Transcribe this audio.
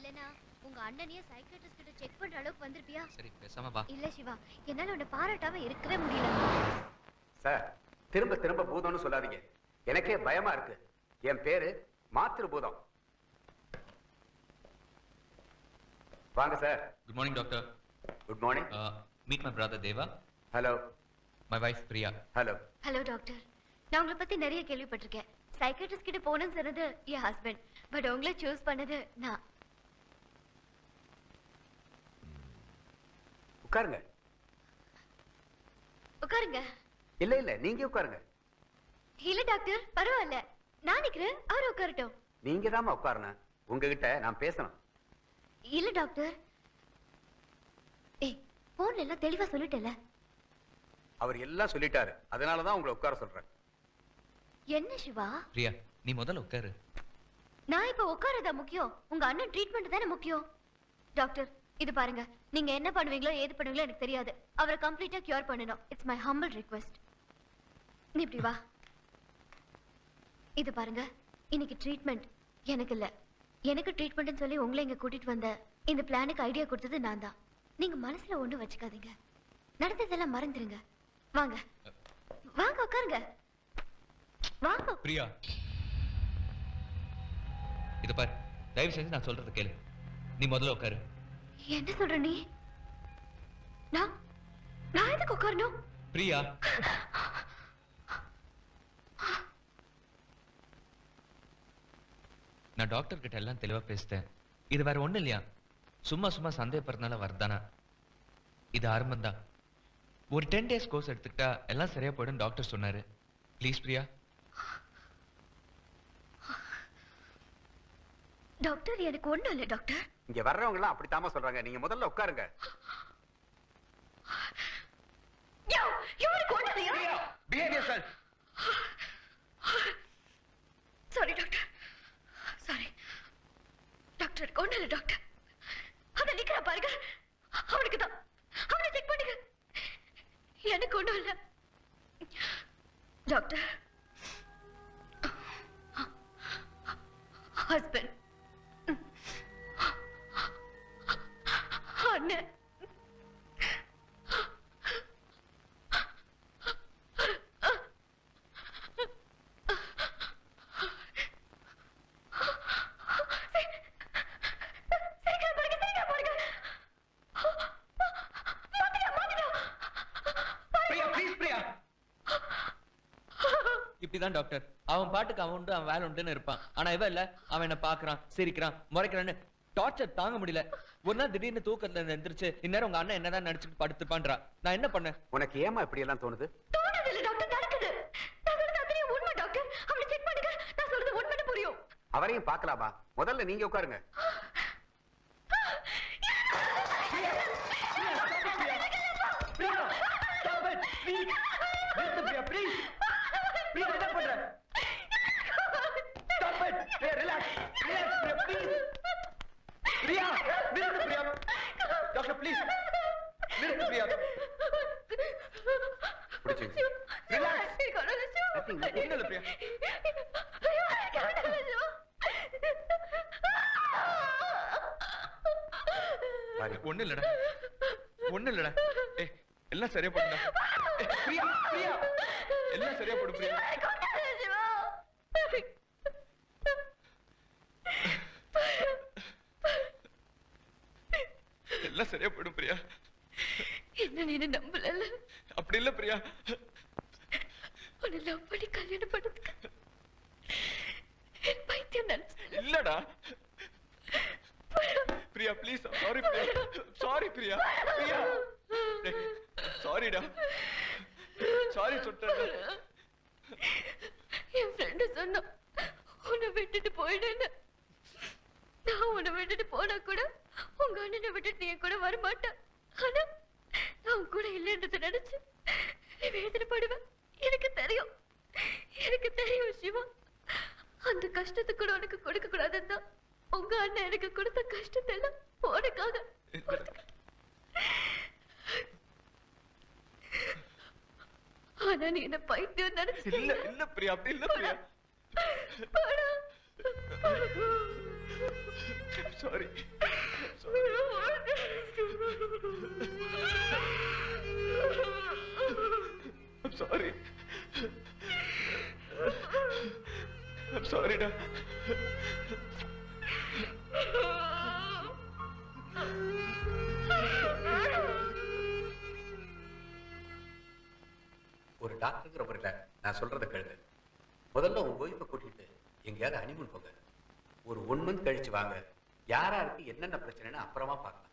இல்லனா உங்க அண்ணனையே சைக்கியாட்ரிஸ்ட் கிட்ட செக் பண்ற அளவுக்கு வந்திருப்பியா? சரி பேசாம வா. இல்ல சிவா, என்னால உன்னை பாராட்டாம இருக்கவே முடியல. சார், திரும்ப திரும்ப பூதம்னு சொல்லாதீங்க. எனக்கே பயமா இருக்கு. என் பேரு மாத்திரு பூதம். வாங்க sir. Good morning doctor. Good morning. Meet my brother Deva. Hello. My wife Priya. Hello. Hello doctor. நான் உங்களை பத்தி நிறைய கேள்விப்பட்டிருக்கேன். சைக்கியாட்ரிஸ்ட் கிட்ட போனேன்னு சொன்னது என் ஹஸ்பண்ட். பட் உங்களை சூஸ் பண்ணது நான். உட்காருங்க. உட்காருங்க. இல்ல இல்ல, நீங்க உட்காருங்க. இல்ல டாக்டர், பரவாயில்ல. நான் நிக்கிறேன், அவரு உட்காரட்டும். நீங்க தாமா உட்காரணும். உங்ககிட்ட நான் பேசணும். இல்ல டாக்டர். ஏய், போன்ல எல்லாம் தெளிவா சொல்லிட்டேல. அவர் எல்லாம் சொல்லிட்டாரு. அதனாலதான் உங்களை உட்கார சொல்றேன். என்ன சிவா? பிரியா, நீ முதல்ல உட்காரு. நான் இப்ப உட்காரதா முக்கியம்? உங்க அண்ணன் ட்ரீட்மெண்ட் தானே முக்கியம். டாக்டர், இது பாருங்க. நீங்க என்ன பண்ணுவீங்களோ ஏது பண்ணுவீங்களோ எனக்கு தெரியாது. அவரை கம்ப்ளீட்டா கியூர் பண்ணணும். It's my humble request. நீ இப்படி வா. இது பாருங்க, இன்னைக்கு ட்ரீட்மெண்ட் எனக்கு இல்ல. எனக்கு ட்ரீட்மெண்ட்னு சொல்லி உங்களை இங்க கூட்டிட்டு வந்த இந்த பிளானுக்கு ஐடியா கொடுத்தது நான் தான். நீங்க மனசுல ஒண்ணும் வச்சுக்காதீங்க. நடந்ததெல்லாம் மறந்துருங்க. வாங்க வாங்க, உட்காருங்க. வாங்க. பிரியா, இது பாரு, தயவு செஞ்சு நான் சொல்றது கேளு. நீ முதல்ல உட்காரு. என்ன சொல்ற நீ? நான் எதுக்கு உட்காரணும்? பிரியா, நான் டாக்டர் கிட்ட எல்லாம் தெளிவா பேசிட்டேன். இது வேற ஒண்ணு இல்லையா, சும்மா சும்மா சந்தேகப்படுறதுனால வரதானா? இது ஆரம்பம் தான். ஒரு 10 days கோர்ஸ் எடுத்துக்கிட்டா எல்லாம் சரியா போயிடும் டாக்டர் சொன்னாரு. ப்ளீஸ் பிரியா. டாக்டர், எனக்கு ஒண்ணும் இல்ல டாக்டர். இங்க வர்றவங்க எல்லாம் அப்படித்தாம சொல்றாங்க. நீங்க முதல்ல உட்காருங்க. Sorry doctor, sorry doctor. ஒண்ணும் இல்ல டாக்டர். அத நிக்கிற பாருங்க, அவனுக்கு தான். அவனை செக் பண்ணுங்க. எனக்கு ஒண்ணும் இல்ல டாக்டர். ஹஸ்பண்ட், அண்ணன், இப்படிதான் டாக்டர். அவன் பாட்டுக்கு அவன் உண்டு, அவன் வேலை உண்டுன்னு இருப்பான். ஆனா இவன் இல்ல, அவன் என்ன பாக்குறான், சிரிக்கிறான், முறைக்கிறான்னு டார்ச்சர் தாங்க முடியல. ஒரு நாள் திடீர்னு தூக்கத்துல எந்திரிச்சு இந்நேரம் உங்க அண்ணன் என்னதான் நடிச்சுட்டு படுத்துப்பான்றா. நான் என்ன பண்ணேன்? உனக்கு ஏமா இப்படி எல்லாம் தோணுது? தோணுது இல்ல டாக்டர், நடக்குது. நான் சொல்றது அத்தனையும் உண்மை டாக்டர். அவனை செக் பண்ணுங்க. நான் சொல்றது உண்மைன்னு புரியும். அவரையும் பார்க்கலாமா? முதல்ல நீங்க உட்காருங்க. ஒண்ணு இல்லடா, ஒண்ணு இல்லடா. எல்லாம் சரியா போடுடா. பிரியா, பிரியா, எல்லாம் சரியா போடு பிரியா. எல்லாம் சரியா போடும் பிரியா. என்ன நீ நம்பல? அப்படி இல்ல பிரியா. உன்னை லவ் பண்ணி கல்யாணம் பண்ணதுக்கு பைத்தியம் நினைச்சேன். இல்லடா Priya, please. Sorry Priya, sorry Priya. Priya, சாரிடா, சாரி சொல்லிட்டேன். என் ஃப்ரெண்டு சொன்னா உன்னை விட்டுட்டு போயிடுன்னு. நான் உன்னை விட்டுட்டு போனா கூட உங்க அண்ணனை விட்டுட்டு நீ கூட வரமாட்டேன். ஆனா நான் கூட இல்லைன்றத நினைச்சு நீ வேதனைப்படுவேன். எனக்கு தெரியும், எனக்கு தெரியும் சிவா. அந்த கஷ்டத்தை கூட உனக்கு கொடுக்க கூடாதுன்னு தான் உங்க அண்ணன் எனக்கு கொடுத்த கஷ்டத்தை எல்லாம் உனக்காக. ஆனா நீ என்ன பைத்தியம் நினைச்சு. இல்ல இல்ல பிரியா, அப்படி இல்ல பிரியா. சாரி சாரி சாரிடா. ஒரு டாக்டருங்கிற முறையில நான் சொல்றதை கேளுங்க. முதல்ல உங்க ஒய்ஃபை கூட்டிட்டு எங்கேயாவது ஹனிமூன் போங்க. ஒரு 1 மந்த் கழிச்சு வாங்க. யாராருக்கு என்னென்ன பிரச்சனைன்னு அப்புறமா பார்க்கலாம்.